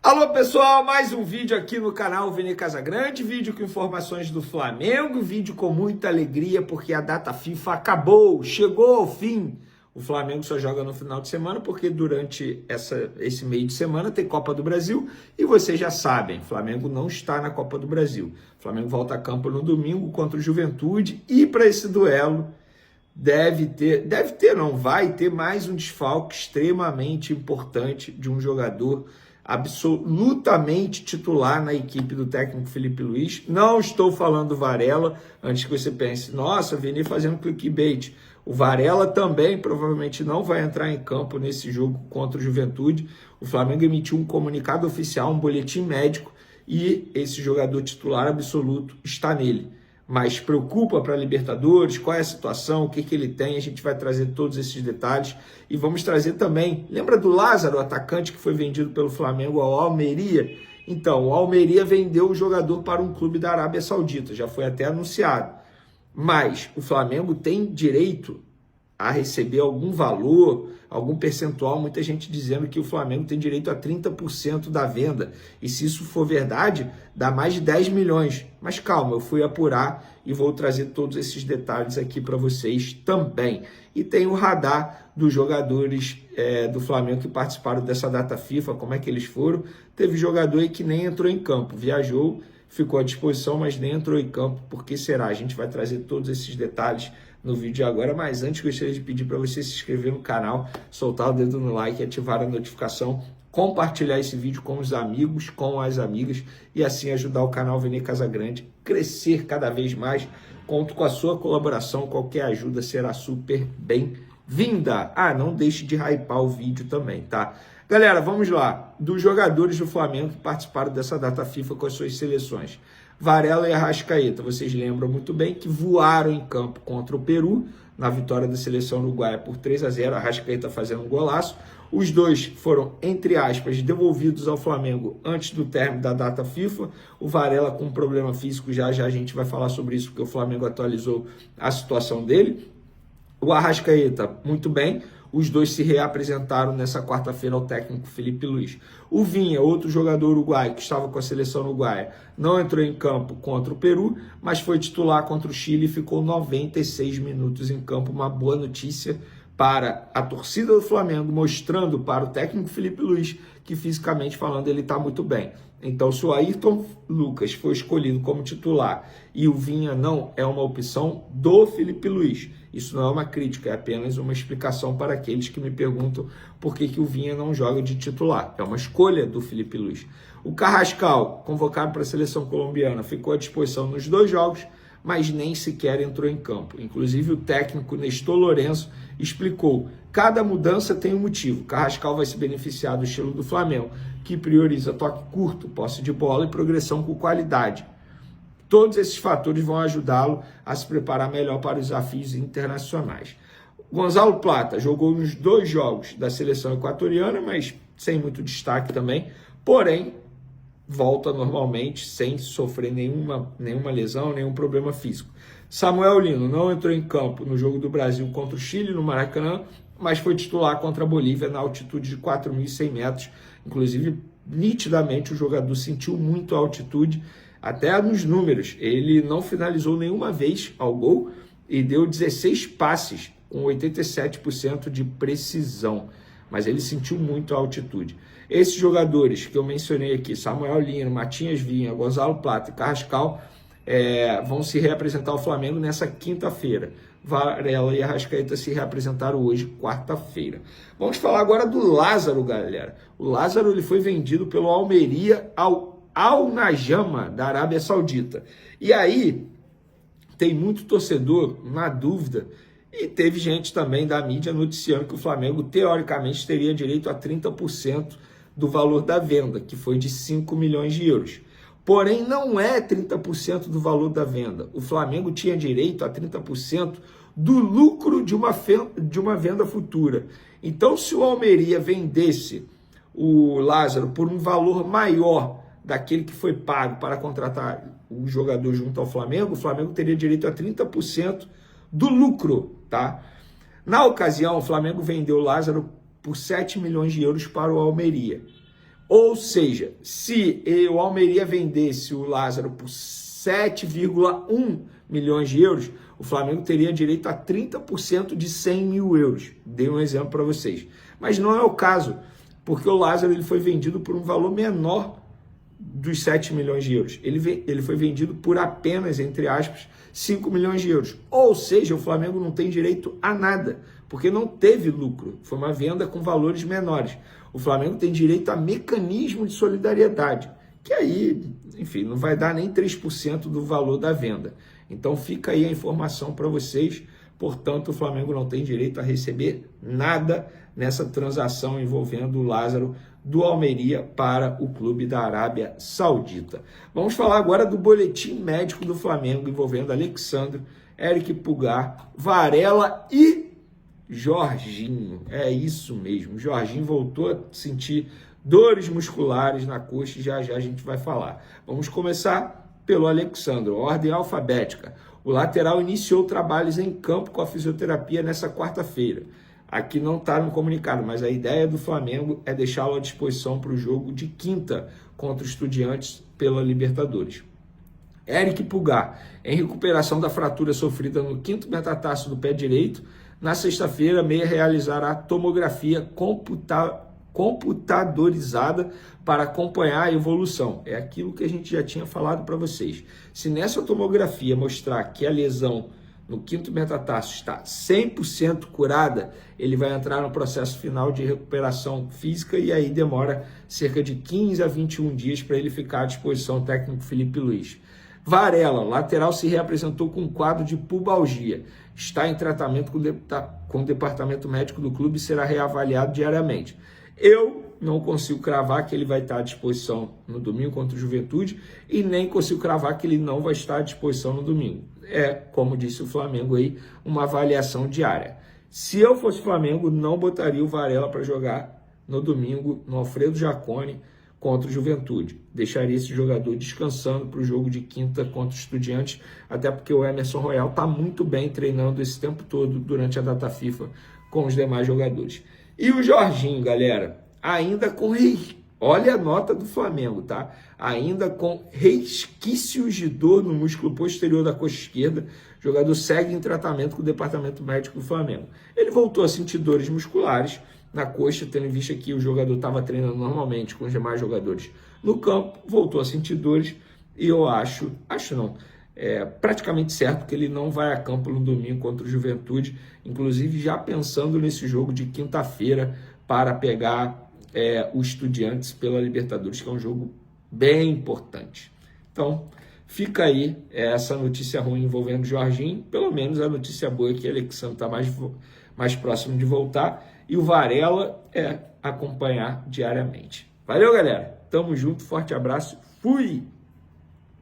Alô pessoal, mais um vídeo aqui no canal Vini Casagrande, vídeo com informações do Flamengo, vídeo com muita alegria porque a data FIFA acabou, chegou ao fim. O Flamengo só joga no final de semana porque durante esse meio de semana tem Copa do Brasil e vocês já sabem, o Flamengo não está na Copa do Brasil. O Flamengo volta a campo no domingo contra o Juventude e para esse duelo vai ter mais um desfalque extremamente importante de um jogador absolutamente titular na equipe do técnico Felipe Luiz. Não estou falando do Varela, antes que você pense, nossa, Vini fazendo clickbait. O Varela também provavelmente não vai entrar em campo nesse jogo contra o Juventude. O Flamengo emitiu um comunicado oficial, um boletim médico, e esse jogador titular absoluto está nele. Mas preocupa para a Libertadores, qual é a situação, o que ele tem, a gente vai trazer todos esses detalhes e vamos trazer também, lembra do Lázaro, o atacante que foi vendido pelo Flamengo ao Almeria? Então, o Almeria vendeu o jogador para um clube da Arábia Saudita, já foi até anunciado, mas o Flamengo tem direito a receber algum valor, algum percentual, muita gente dizendo que o Flamengo tem direito a 30% da venda, e se isso for verdade, dá mais de 10 milhões. Mas calma, eu fui apurar e vou trazer todos esses detalhes aqui para vocês também. E tem o radar dos jogadores do Flamengo que participaram dessa data FIFA, como é que eles foram. Teve jogador aí que nem entrou em campo, viajou, ficou à disposição, mas nem entrou em campo. Por que será? A gente vai trazer todos esses detalhes no vídeo de agora, mas antes gostaria de pedir para você se inscrever no canal, soltar o dedo no like, ativar a notificação, compartilhar esse vídeo com os amigos, com as amigas e assim ajudar o canal Vini Casagrande a crescer cada vez mais. Conto com a sua colaboração, qualquer ajuda será super bem-vinda. Ah, não deixe de hypar o vídeo também, tá? Galera, vamos lá. Dos jogadores do Flamengo que participaram dessa data FIFA com as suas seleções. Varela e Arrascaeta, vocês lembram muito bem que voaram em campo contra o Peru, na vitória da seleção uruguaia por 3-0, Arrascaeta fazendo um golaço. Os dois foram, entre aspas, devolvidos ao Flamengo antes do término da data FIFA. O Varela com um problema físico, já a gente vai falar sobre isso, porque o Flamengo atualizou a situação dele. O Arrascaeta, muito bem. Os dois se reapresentaram nessa quarta-feira ao técnico Felipe Luiz. O Vinha, outro jogador uruguaio que estava com a seleção uruguaia, não entrou em campo contra o Peru, mas foi titular contra o Chile e ficou 96 minutos em campo. Uma boa notícia para a torcida do Flamengo, mostrando para o técnico Felipe Luiz que, fisicamente falando, ele está muito bem. Então, se o Ayrton Lucas foi escolhido como titular e o Vinha não, é uma opção do Felipe Luiz. Isso não é uma crítica, é apenas uma explicação para aqueles que me perguntam por que o Vinha não joga de titular. É uma escolha do Felipe Luiz. O Carrascal, convocado para a seleção colombiana, ficou à disposição nos 2 jogos, mas nem sequer entrou em campo. Inclusive, o técnico Nestor Lourenço explicou: cada mudança tem um motivo. Carrascal vai se beneficiar do estilo do Flamengo, que prioriza toque curto, posse de bola e progressão com qualidade. Todos esses fatores vão ajudá-lo a se preparar melhor para os desafios internacionais. Gonzalo Plata jogou nos 2 jogos da seleção equatoriana, mas sem muito destaque também, porém volta normalmente, sem sofrer nenhuma lesão, nenhum problema físico. Samuel Lino não entrou em campo no jogo do Brasil contra o Chile, no Maracanã, mas foi titular contra a Bolívia na altitude de 4.100 metros. Inclusive, nitidamente, o jogador sentiu muito a altitude, até nos números. Ele não finalizou nenhuma vez ao gol e deu 16 passes, com 87% de precisão. Mas ele sentiu muito a altitude. Esses jogadores que eu mencionei aqui, Samuel Lino, Matinhas Vinha, Gonzalo Plata e Carrascal, vão se reapresentar ao Flamengo nessa quinta-feira. Varela e Arrascaeta se reapresentaram hoje, quarta-feira. Vamos falar agora do Lázaro, galera. O Lázaro ele foi vendido pelo Almeria ao Al-Najama, da Arábia Saudita. E aí, tem muito torcedor na dúvida, e teve gente também da mídia noticiando que o Flamengo, teoricamente, teria direito a 30% do valor da venda, que foi de 5 milhões de euros. Porém, não é 30% do valor da venda. O Flamengo tinha direito a 30% do lucro de uma venda futura. Então, se o Almeria vendesse o Lázaro por um valor maior daquele que foi pago para contratar o jogador junto ao Flamengo, o Flamengo teria direito a 30% do lucro, tá? Na ocasião, o Flamengo vendeu o Lázaro por 7 milhões de euros para o Almeria. Ou seja, se o Almeria vendesse o Lázaro por 7,1 milhões de euros, o Flamengo teria direito a 30% de 100 mil euros. Dei um exemplo para vocês. Mas não é o caso, porque o Lázaro ele foi vendido por um valor menor dos 7 milhões de euros. Ele foi vendido por apenas, entre aspas, 5 milhões de euros. Ou seja, o Flamengo não tem direito a nada, porque não teve lucro. Foi uma venda com valores menores. O Flamengo tem direito a mecanismo de solidariedade, que aí, enfim, não vai dar nem 3% do valor da venda. Então fica aí a informação para vocês. Portanto, o Flamengo não tem direito a receber nada nessa transação envolvendo o Lázaro do Almeria para o clube da Arábia Saudita. Vamos falar agora do boletim médico do Flamengo envolvendo Alexandre, Eric Pulgar, Varela e Jorginho. É isso mesmo, Jorginho voltou a sentir dores musculares na coxa e já a gente vai falar. Vamos começar pelo Alexandre, ordem alfabética. O lateral iniciou trabalhos em campo com a fisioterapia nessa quarta-feira. Aqui não está no comunicado, mas a ideia do Flamengo é deixá-lo à disposição para o jogo de quinta contra os Estudiantes pela Libertadores. Eric Pulgar, em recuperação da fratura sofrida no quinto metatarso do pé direito, na sexta-feira, Meia realizará tomografia computadorizada para acompanhar a evolução. É aquilo que a gente já tinha falado para vocês. Se nessa tomografia mostrar que a lesão no quinto metatarso está 100% curada, ele vai entrar no processo final de recuperação física e aí demora cerca de 15 a 21 dias para ele ficar à disposição do técnico Felipe Luiz. Varela, lateral, se reapresentou com um quadro de pubalgia. Está em tratamento com o departamento médico do clube e será reavaliado diariamente. Eu não consigo cravar que ele vai estar à disposição no domingo contra o Juventude e nem consigo cravar que ele não vai estar à disposição no domingo. É, como disse o Flamengo aí, uma avaliação diária. Se eu fosse Flamengo, não botaria o Varela para jogar no domingo no Alfredo Jaconi contra o Juventude. Deixaria esse jogador descansando para o jogo de quinta contra os Estudiantes, até porque o Emerson Royal está muito bem treinando esse tempo todo durante a data FIFA com os demais jogadores. E o Jorginho, galera, ainda com olha a nota do Flamengo, tá? Ainda com resquícios de dor no músculo posterior da coxa esquerda, o jogador segue em tratamento com o departamento médico do Flamengo. Ele voltou a sentir dores musculares na coxa, tendo em vista que o jogador estava treinando normalmente com os demais jogadores no campo, voltou a sentir dores e eu acho não, é praticamente certo que ele não vai a campo no domingo contra o Juventude, inclusive já pensando nesse jogo de quinta-feira para pegar os Estudiantes pela Libertadores, que é um jogo bem importante. Então, fica aí essa notícia ruim envolvendo o Jorginho, pelo menos a notícia boa é que o Alexandre está mais próximo de voltar, e o Varela acompanhar diariamente. Valeu, galera! Tamo junto, forte abraço, fui!